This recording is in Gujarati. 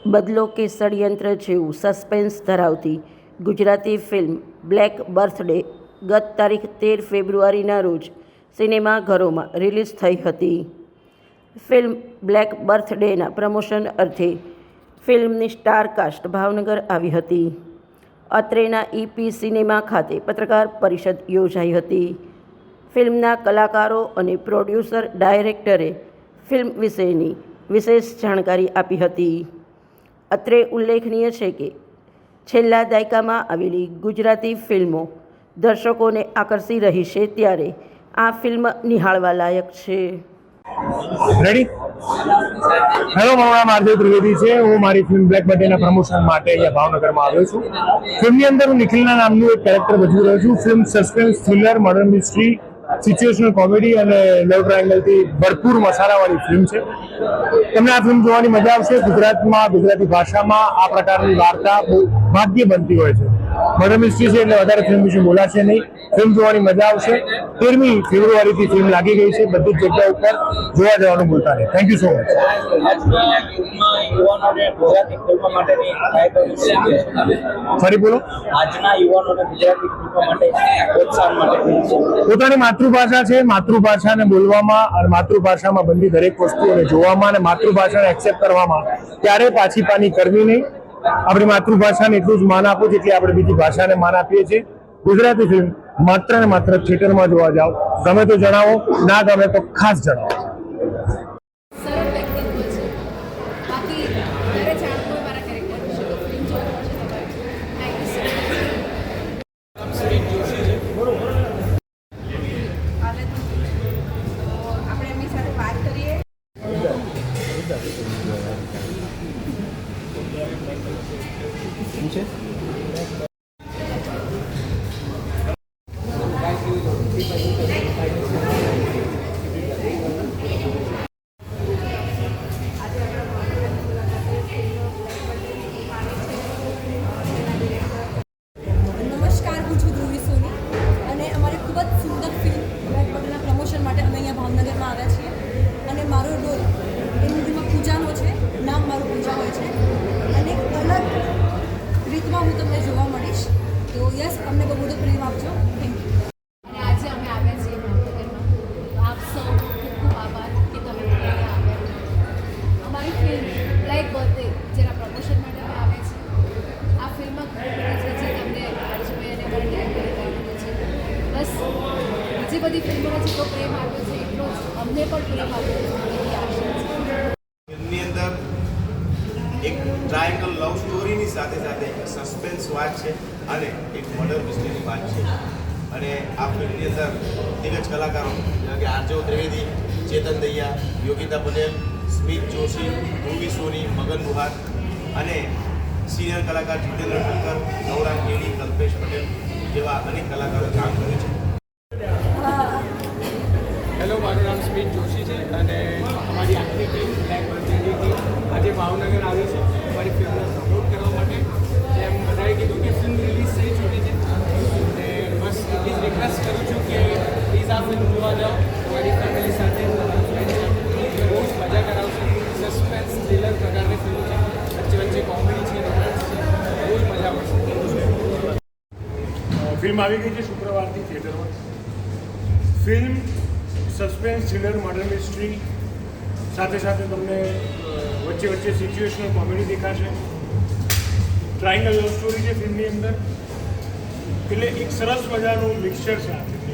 બદલો કે ષડયંત્ર જેવું સસ્પેન્સ ધરાવતી ગુજરાતી ફિલ્મ બ્લેક બર્થડે ગત તારીખ 13 ફેબ્રુઆરીના રોજ સિનેમાઘરોમાં રિલીઝ થઈ હતી. ફિલ્મ બ્લેક બર્થડેના પ્રમોશન અર્થે ફિલ્મની સ્ટાર કાસ્ટ ભાવનગર આવી હતી. અત્રેના ઈપી સિનેમા ખાતે પત્રકાર પરિષદ યોજાઈ હતી. ફિલ્મના કલાકારો અને પ્રોડ્યુસર ડાયરેક્ટરે ફિલ્મ વિશેની વિશેષ જાણકારી આપી હતી. અત્રે ઉલ્લેખનીય છે કે છેલ્લા દાયકામાં આવેલી ગુજરાતી ફિલ્મો દર્શકોને આકર્ષી રહી છે, ત્યારે આ ફિલ્મ નિહાળવા લાયક છે. રેડી? હેલો, મારું નામ આરજે ત્રિવેદી છે. હું મારી ફિલ્મ બ્લેક બર્થડેના પ્રમોશન માટે અહીંયા ભાવનગરમાં આવ્યો છું. ફિલ્મની અંદર હું નિખિલના નામનું એક કેરેક્ટર ભજવી રહ્યો છું. Film suspense, thriller, murder mystery, situational comedy અને લવ ટ્રાયેંગલથી ભરપૂર મસાલાવાળી ફિલ્મ છે. તમને આ ફિલ્મ જોવાની મજા આવશે. ગુજરાતમાં ગુજરાતી ભાષામાં આ પ્રકારની વાર્તા બહુ ભાગ્ય બનતી હોય છે. મર્ડર મિસ્ટ્રી છે એટલે વધારે ફિલ્મ વિશે બોલાશે નહીં. ફિલ્મ જોવાની મજા આવશે. 13મી ફેબ્રુઆરીથી ફિલ્મ લાગી ગઈ છે. બધી જ જગ્યા ઉપર જોવા જવાનું ભૂલતા નહીં. Thank you so much. ફરી બોલો. આજના યુવાનોને ગુજરાતી ફિલ્મો માટે પ્રોત્સાહન માટે પોતાની માતૃભાષા છે. માતૃભાષાને બોલવામાં અને માતૃભાષામાં બનતી દરેક વસ્તુઓને જોવામાં અને માતૃભાષાને એક્સેપ્ટ કરવામાં ક્યારેય પાછી પાની કરવી નહીં. આપણી માતૃભાષાને એટલું જ માન આપવું જેટલી આપણે બીજી ભાષાને માન આપીએ છીએ. ગુજરાતી ફિલ્મ માત્ર ને માત્ર થિયેટરમાં જોવા જાઓ. ગમે તો જણાવો, ના ગમે તો ખાસ જણાવો. સરળ વ્યક્તિત્વ છે. બાકી ત્યારે જાણવું હોય મારા કેરેક્ટર વિશે તો ફિલ્મ જોવું પડશે તમારે. Thank you so much. આપણે એમની સાથે વાત કરીએ. નમસ્કાર, હું છું ધ્રુવી સોની અને અમારી ખૂબ જ સુંદર ફિલ્મ બ્લેક બર્થડેના પ્રમોશન માટે અમે અહીંયા ભાવનગરમાં આવ્યા છીએ. અને મારો રોલ એ મૂવીમાં પૂજાનો છે. નામ મારું પૂજા હોય છે અને અલગ રીતમાં હું તમને જોવા મળીશ. તો યસ, અમને બહુ બધો પ્રેમ આપજો. Thank you. અને આજે અમે આવ્યા છીએ ભાવનગરમાં. આપ સૌનો ખૂબ ખૂબ આભાર કે તમે અહીંયા આવ્યા. અમારી ફિલ્મ બ્લેક બર્થડે જેના પ્રમોશન માટે અમે આવ્યા છીએ. આ ફિલ્મમાં ઘણું બધું છે જે તમને હર્ષભાઈ અને મારા ડાયરેક્ટરે કહેવાનું છે. બસ બીજી બધી ફિલ્મોને જેટલો પ્રેમ આપ્યો છે એટલો જ અમને પણ પ્રેમ આપ્યો છે એવી આશા છે. ફિલ્મની અંદર એક ટ્રાયેંગલ લવ સ્ટોરીની સાથે સાથે સસ્પેન્સ વાત છે અને એક મર્ડર મિસ્ટ્રીની વાત છે. અને આ ફિલ્મની અંદર દિગ્ગજ કલાકારો જેવા કે આરજે ત્રિવેદી, ચેતન દહિયા, યોગિતા પટેલ, સ્મિત જોશી, ધ્રુવી સોની, મગન બુહાર અને સિનિયર કલાકાર જીતેન્દ્ર ઠક્કર, ગૌરાંગ કેડી, કલ્પેશ પટેલ જેવા અનેક કલાકારોએ કામ કર્યું છે. હેલો, મારું નામ સ્મિત જોશી છે અને અમારી આખી ટીમ બ્લેક બર્થડેની આજે ભાવનગર આવી છે અમારી ફિલ્મને સપોર્ટ કરવા માટે. જેમ બધાએ કીધું કે ફિલ્મ રિલીઝ થઈ ચૂકી છે અને બસ એટલી જ રિક્વેસ્ટ કરું છું કે પ્લીઝ આ ફિલ્મ જોવા જાઓ તમારી ફેમિલી સાથે, ફ્રેન્ડ સાથે. બહુ જ મજા કરાવશે. સસ્પેન્સ થ્રિલર પ્રકારની ફિલ્મ છે. વચ્ચે વચ્ચે કોમેડી છે, રોમાન્સ છે. બહુ જ મજા આવશે. ફિલ્મ આવી ગઈ છે શુક્રવારથી થિયેટરમાં. Film suspense, thriller, murder mystery સાથે સાથે તમને વચ્ચે વચ્ચે સિચ્યુએશનલ કોમેડી દેખાશે. ટ્રાયેંગલ લવ સ્ટોરી છે ફિલ્મની અંદર. એટલે એક સરસ મજાનું મિક્સચર છે આ ફિલ્મ.